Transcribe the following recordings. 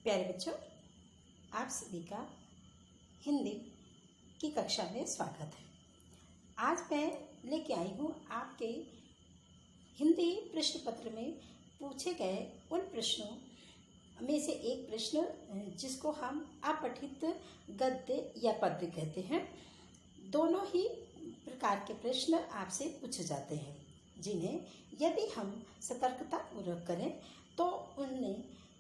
प्यारे बच्चों, आप सभी का हिंदी की कक्षा में स्वागत है। आज मैं लेके आई हूँ आपके हिंदी प्रश्न पत्र में पूछे गए उन प्रश्नों में से एक प्रश्न जिसको हम अपठित गद्य या पद्य कहते हैं। दोनों ही प्रकार के प्रश्न आपसे पूछे जाते हैं, जिन्हें यदि हम सतर्कतापूर्वक करें तो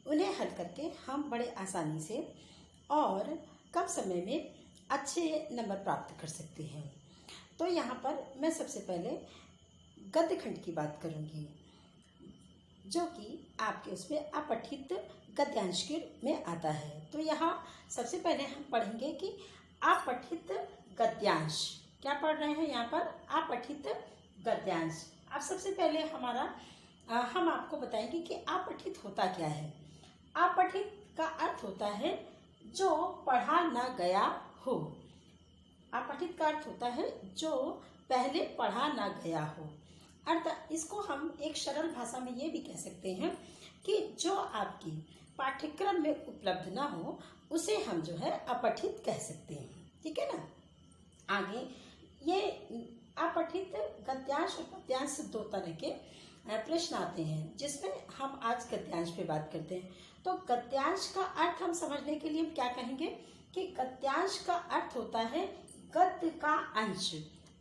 उन्हें हल करके हम बड़े आसानी से और कम समय में अच्छे नंबर प्राप्त कर सकते हैं। तो यहाँ पर मैं सबसे पहले गद्य खंड की बात करूँगी, जो कि आपके उसमें अपठित गद्यांश के में आता है। तो यहाँ सबसे पहले हम पढ़ेंगे कि अपठित गद्यांश। क्या पढ़ रहे हैं यहाँ पर? अपठित गद्यांश। अब सबसे पहले हम आपको बताएंगे कि अपठित होता क्या है। अपठित का अर्थ होता है जो पढ़ा न गया हो। अपठित का अर्थ होता है जो पहले पढ़ा न गया हो। अर्थात इसको हम एक सरल भाषा में ये भी कह सकते हैं कि जो आपकी पाठ्यक्रम में उपलब्ध ना हो उसे हम जो है अपठित कह सकते हैं। ठीक है ना। आगे ये अपठित गद्यांश और पद्यांश दो तरह के प्रश्न आते हैं, जिसमें हम आज गद्यांश पे बात करते हैं। तो गद्यांश का अर्थ हम समझने के लिए हम क्या कहेंगे कि गद्यांश का अर्थ होता है गद्य का अंश।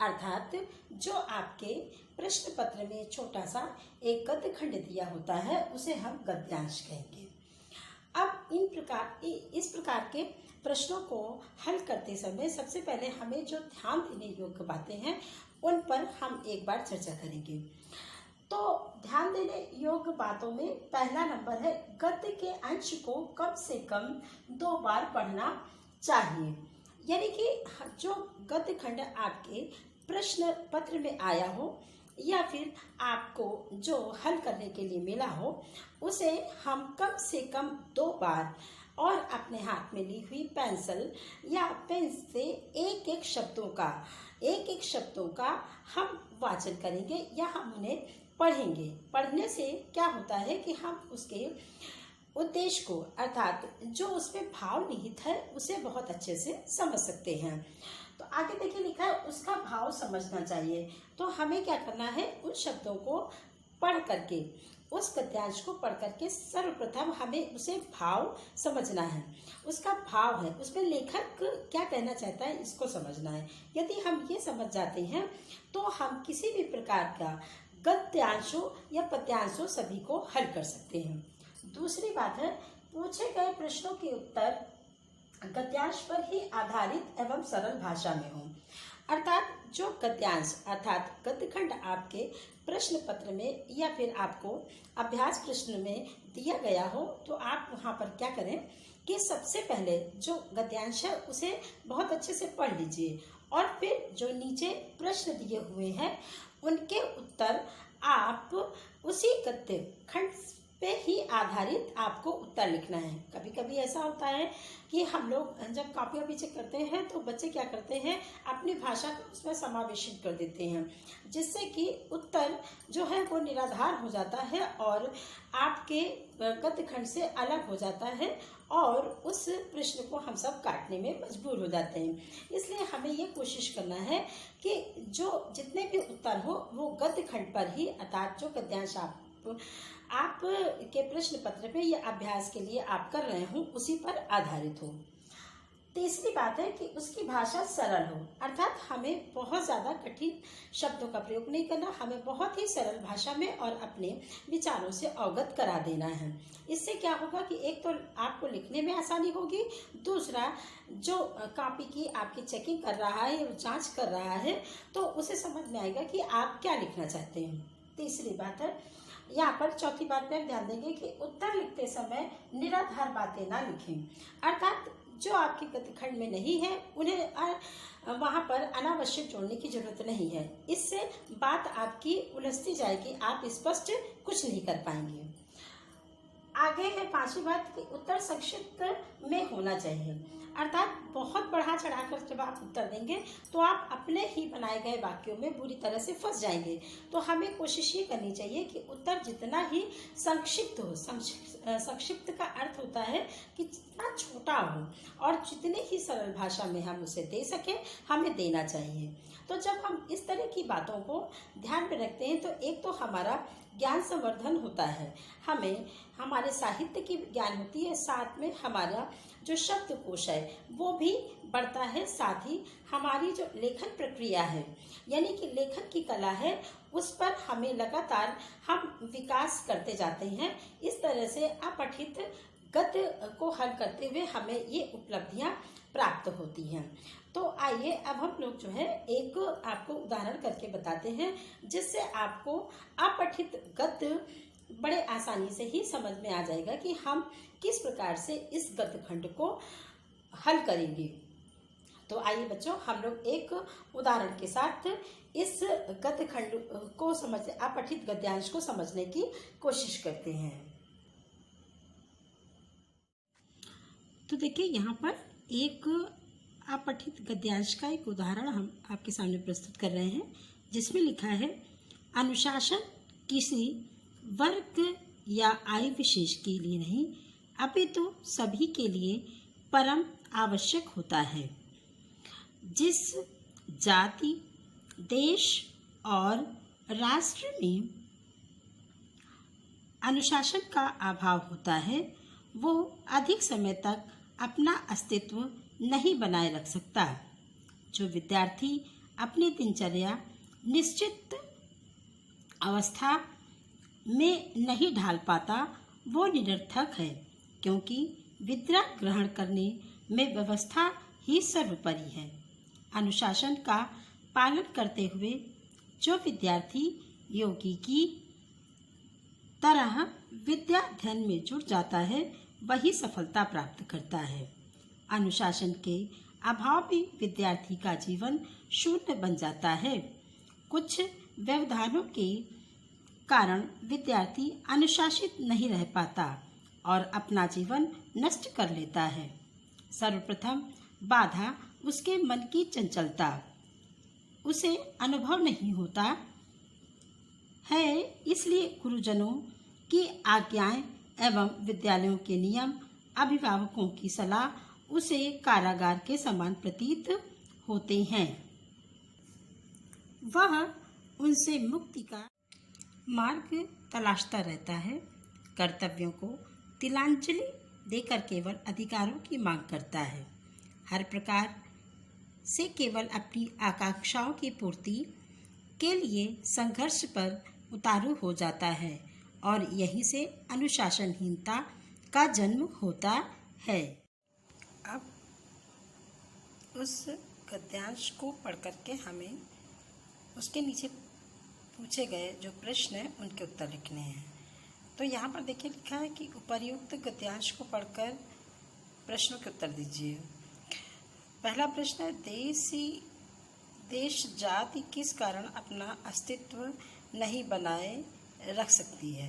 अर्थात जो आपके प्रश्न पत्र में छोटा सा एक गद्य खंड दिया होता है उसे हम गद्यांश कहेंगे। अब इस प्रकार के प्रश्नों को हल करते समय सबसे पहले हमें जो ध्यान देने योग्य बातें हैं उन पर हम एक बार चर्चा करेंगे। तो ध्यान देने योग्य बातों में पहला नंबर है गद्य के अंश को कम से कम 2 बार पढ़ना चाहिए। यानी कि जो गद्य खंड आपके प्रश्न पत्र में आया हो या फिर आपको जो हल करने के लिए मिला हो उसे हम कम से कम 2 बार और अपने हाथ में ली हुई पेंसिल या पेन से एक एक शब्दों का हम वाचन करेंगे या हम उन्हें पढ़ेंगे। पढ़ने से क्या होता है कि हम उसके उद्देश्य को अर्थात जो उसमें भाव निहित है उसे बहुत अच्छे से समझ सकते हैं। तो आगे देखिए लिखा है उसका भाव समझना चाहिए। तो हमें क्या करना है, उन शब्दों को पढ़ करके उस गद्यांश को पढ़ करके सर्वप्रथम हमें उसे भाव समझना है। उसका भाव है, उसमें लेखक क्या कहना चाहता है इसको समझना है। यदि हम ये समझ जाते हैं तो हम किसी भी प्रकार का गद्यांशों या पद्यांशों सभी को हल कर सकते हैं। दूसरी बात है पूछे गए प्रश्नों के उत्तर गद्यांश पर ही आधारित एवं सरल भाषा में हो। अर्थात जो गद्यांश अर्थात गद्य खंड आपके प्रश्न पत्र में या फिर आपको अभ्यास प्रश्न में दिया गया हो तो आप वहाँ पर क्या करें कि सबसे पहले जो गद्यांश है उसे बहुत अच्छे से पढ़ लीजिए और फिर जो नीचे प्रश्न दिए हुए हैं उनके उत्तर आप उसी गद्य खंड पे ही आधारित आपको उत्तर लिखना है। कभी कभी ऐसा होता है कि हम लोग जब कॉपियाँ पीछे करते हैं तो बच्चे क्या करते हैं अपनी भाषा को उसमें समावेशित कर देते हैं, जिससे कि उत्तर जो है वो निराधार हो जाता है और आपके गद्य खंड से अलग हो जाता है और उस प्रश्न को हम सब काटने में मजबूर हो जाते हैं। इसलिए हमें ये कोशिश करना है कि जो जितने भी उत्तर हो वो गद्य खंड पर ही अर्थात जो गद्यांश आप के प्रश्न पत्र पे या अभ्यास के लिए आप कर रहे हो उसी पर आधारित हो। तीसरी बात है कि उसकी भाषा सरल हो। अर्थात हमें बहुत ज़्यादा कठिन शब्दों का प्रयोग नहीं करना, हमें बहुत ही सरल भाषा में और अपने विचारों से अवगत करा देना है। इससे क्या होगा कि एक तो आपको लिखने में आसानी होगी, दूसरा जो कॉपी की आपकी चेकिंग कर रहा है या जांच कर रहा है तो उसे समझ में आएगा कि आप क्या लिखना चाहते हैं। तीसरी बात है यहाँ पर चौथी बात में ध्यान देंगे कि उत्तर लिखते समय निराधार बातें ना लिखें। अर्थात जो आपके गद्य खंड में नहीं है उन्हें वहाँ पर अनावश्यक जोड़ने की जरूरत नहीं है। इससे बात आपकी उलझती जाएगी, आप स्पष्ट कुछ नहीं कर पाएंगे। आगे है पांचवी बात कि उत्तर संक्षिप्त में होना चाहिए। अर्थात बहुत बढ़ा चढ़ाकर जब आप उत्तर देंगे तो आप अपने ही बनाए गए वाक्यों में बुरी तरह से फंस जाएंगे। तो हमें कोशिश ये करनी चाहिए कि उत्तर जितना ही संक्षिप्त हो, संक्षिप्त का अर्थ होता है कि जितना छोटा हो और जितनी ही सरल भाषा में हम उसे दे सकें, हमें देना चाहिए। तो जब हम इस तरह की बातों को ध्यान में रखते हैं तो एक तो हमारा ज्ञान संवर्धन होता है, हमें हमारे साहित्य की ज्ञान होती है, साथ में हमारा जो शब्दकोश है वो भी बढ़ता है, साथ ही हमारी जो लेखन प्रक्रिया है यानी कि लेखन की कला है उस पर हमें लगातार हम विकास करते जाते हैं। इस तरह से अपठित गद्य को हल करते हुए हमें ये उपलब्धियां प्राप्त होती हैं। तो आइए अब हम लोग जो है एक आपको उदाहरण करके बताते हैं जिससे आपको अपठित गद्य बड़े आसानी से ही समझ में आ जाएगा कि हम किस प्रकार से इस गद्य खंड को हल करेंगे। तो आइए बच्चों, हम लोग एक उदाहरण के साथ इस गद्य खंड को समझ अपठित गद्यांश को समझने की कोशिश करते हैं। तो देखिए, यहाँ पर एक अपठित गद्यांश का एक उदाहरण हम आपके सामने प्रस्तुत कर रहे हैं जिसमें लिखा है, अनुशासन किसी वर्ग या आयु विशेष के लिए नहीं अपितु सभी के लिए परम आवश्यक होता है। जिस जाति, देश और राष्ट्र में अनुशासन का अभाव होता है वो अधिक समय तक अपना अस्तित्व नहीं बनाए रख सकता। जो विद्यार्थी अपनी दिनचर्या निश्चित अवस्था में नहीं ढाल पाता वो निरर्थक है, क्योंकि विद्या ग्रहण करने में व्यवस्था ही सर्वोपरि है। अनुशासन का पालन करते हुए जो विद्यार्थी योगी की तरह विद्या अध्ययन में जुट जाता है वही सफलता प्राप्त करता है। अनुशासन के अभाव में विद्यार्थी का जीवन शून्य बन जाता है। कुछ व्यवधानों के कारण विद्यार्थी अनुशासित नहीं रह पाता और अपना जीवन नष्ट कर लेता है। सर्वप्रथम बाधा उसके मन की चंचलता, उसे अनुभव नहीं होता है, इसलिए गुरुजनों की आज्ञाएं एवं विद्यालयों के नियम, अभिभावकों की सलाह उसे कारागार के समान प्रतीत होते हैं। वह उनसे मुक्ति का मार्ग तलाशता रहता है। कर्तव्यों को तिलांजलि देकर केवल अधिकारों की मांग करता है। हर प्रकार से केवल अपनी आकांक्षाओं की पूर्ति के लिए संघर्ष पर उतारू हो जाता है और यहीं से अनुशासनहीनता का जन्म होता है। अब उस गद्यांश को पढ़ करके हमें उसके नीचे पूछे गए जो प्रश्न हैं उनके उत्तर लिखने हैं। तो यहाँ पर देखिए लिखा है कि उपर्युक्त गद्यांश को पढ़कर प्रश्नों के उत्तर दीजिए। पहला प्रश्न है, देश जाति किस कारण अपना अस्तित्व नहीं बनाए रख सकती है।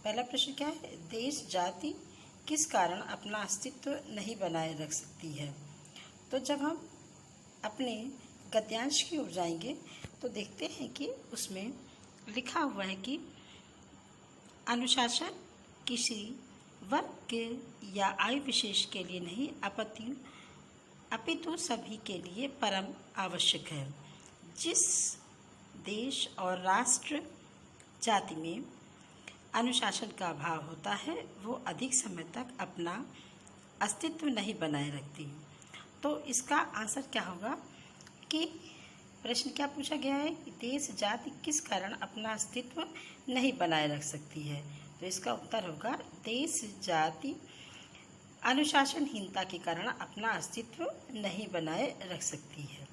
पहला प्रश्न क्या है, देश जाति किस कारण अपना अस्तित्व नहीं बनाए रख सकती है। तो जब हम अपने गद्यांश की ओर जाएंगे तो देखते हैं कि उसमें लिखा हुआ है कि अनुशासन किसी वर्ग के या आयु विशेष के लिए नहीं अपितु सभी के लिए परम आवश्यक है। जिस देश और राष्ट्र जाति में अनुशासन का अभाव होता है वो अधिक समय तक अपना अस्तित्व नहीं बनाए रखती। तो इसका आंसर क्या होगा कि प्रश्न क्या पूछा गया है कि देश जाति किस कारण अपना अस्तित्व नहीं बनाए रख सकती है। तो इसका उत्तर होगा देश जाति अनुशासनहीनता के कारण अपना अस्तित्व नहीं बनाए रख सकती है।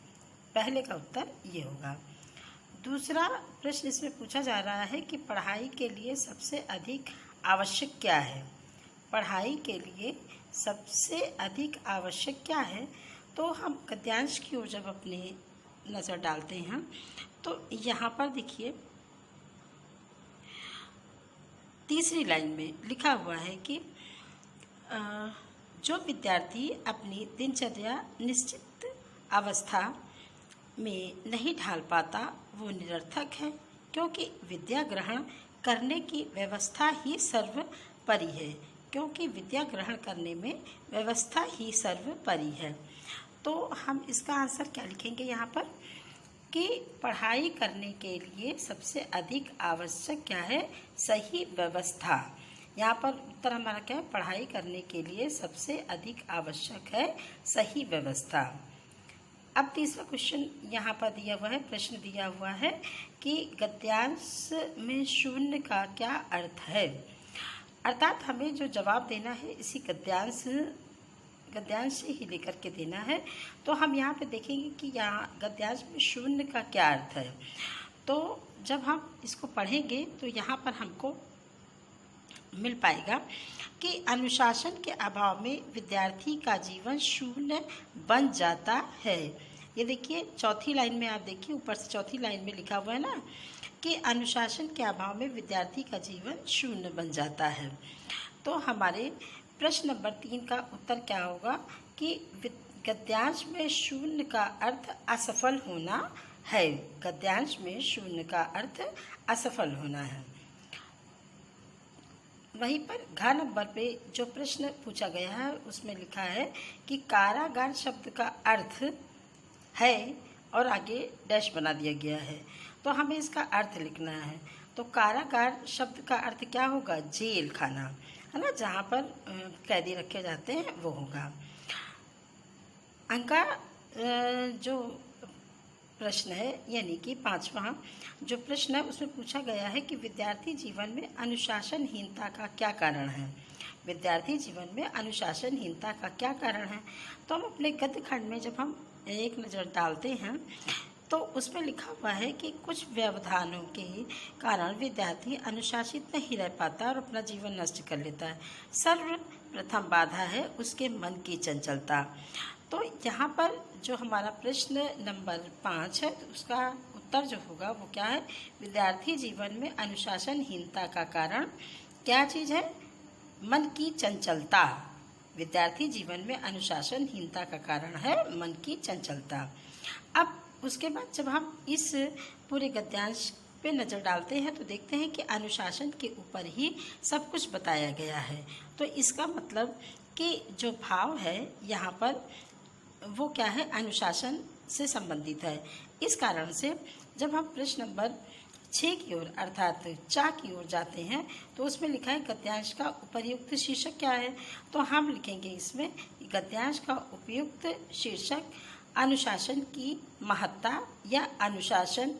पहले का उत्तर ये होगा। दूसरा प्रश्न इसमें पूछा जा रहा है कि पढ़ाई के लिए सबसे अधिक आवश्यक क्या है। पढ़ाई के लिए सबसे अधिक आवश्यक क्या है। तो हम गद्यांश की ओर जब अपनी नज़र डालते हैं तो यहाँ पर देखिए तीसरी लाइन में लिखा हुआ है कि जो विद्यार्थी अपनी दिनचर्या निश्चित अवस्था में नहीं ढाल पाता वो निरर्थक है, क्योंकि विद्या ग्रहण करने की व्यवस्था ही सर्वोपरि है। क्योंकि विद्या ग्रहण करने में व्यवस्था ही सर्वोपरि है। तो हम इसका आंसर क्या लिखेंगे यहाँ पर कि पढ़ाई करने के लिए सबसे अधिक आवश्यक क्या है? सही व्यवस्था। यहाँ पर उत्तर हमारा क्या है? पढ़ाई करने के लिए सबसे अधिक आवश्यक है सही व्यवस्था। अब तीसरा क्वेश्चन यहाँ पर दिया हुआ है, प्रश्न दिया हुआ है कि गद्यांश में शून्य का क्या अर्थ है। अर्थात हमें जो जवाब देना है इसी गद्यांश से ही लेकर के देना है। तो हम यहाँ पे देखेंगे कि यहाँ गद्यांश में शून्य का क्या अर्थ है। तो जब हम इसको पढ़ेंगे तो यहाँ पर हमको मिल पाएगा कि अनुशासन के अभाव में विद्यार्थी का जीवन शून्य बन जाता है। ये देखिए चौथी लाइन में, आप देखिए ऊपर से चौथी लाइन में लिखा हुआ है ना कि अनुशासन के अभाव में विद्यार्थी का जीवन शून्य बन जाता है। तो हमारे प्रश्न नंबर 3 का उत्तर क्या होगा कि गद्यांश में शून्य का अर्थ असफल होना है। गद्यांश में शून्य का अर्थ असफल होना है। वहीं पर घ नंबर पे जो प्रश्न पूछा गया है उसमें लिखा है कि कारागार शब्द का अर्थ है और आगे डैश बना दिया गया है। तो हमें इसका अर्थ लिखना है। तो कारागार शब्द का अर्थ क्या होगा? जेल खाना, है ना, जहाँ पर कैदी रखे जाते हैं वो होगा। अंका जो प्रश्न है यानी कि 5वां जो प्रश्न है उसमें पूछा गया है कि विद्यार्थी जीवन में अनुशासनहीनता का क्या कारण है। विद्यार्थी जीवन में अनुशासनहीनता का क्या कारण है। तो हम अपने गद्य खंड में जब हम एक नज़र डालते हैं तो उसमें लिखा हुआ है कि कुछ व्यवधानों के कारण विद्यार्थी अनुशासित नहीं रह पाता और अपना जीवन नष्ट कर लेता है। सर्वप्रथम बाधा है उसके मन की चंचलता। तो यहाँ पर जो हमारा प्रश्न नंबर 5 है तो उसका उत्तर जो होगा वो क्या है? विद्यार्थी जीवन में अनुशासनहीनता का कारण क्या चीज़ है? मन की चंचलता। विद्यार्थी जीवन में अनुशासनहीनता का कारण है मन की चंचलता। अब उसके बाद जब हम इस पूरे गद्यांश पे नज़र डालते हैं तो देखते हैं कि अनुशासन के ऊपर ही सब कुछ बताया गया है। तो इसका मतलब कि जो भाव है यहाँ पर वो क्या है? अनुशासन से संबंधित है। इस कारण से जब हम प्रश्न नंबर 6 की ओर अर्थात चा की ओर जाते हैं तो उसमें लिखा है गद्यांश का उपयुक्त शीर्षक क्या है। तो हम लिखेंगे इसमें गद्यांश का उपयुक्त शीर्षक अनुशासन की महत्ता या अनुशासन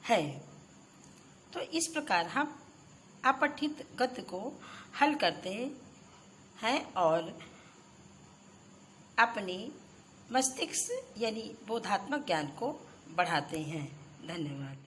है। तो इस प्रकार हम अपठित गद्य को हल करते हैं और अपनी मस्तिष्क यानी बोधात्मक ज्ञान को बढ़ाते हैं। धन्यवाद।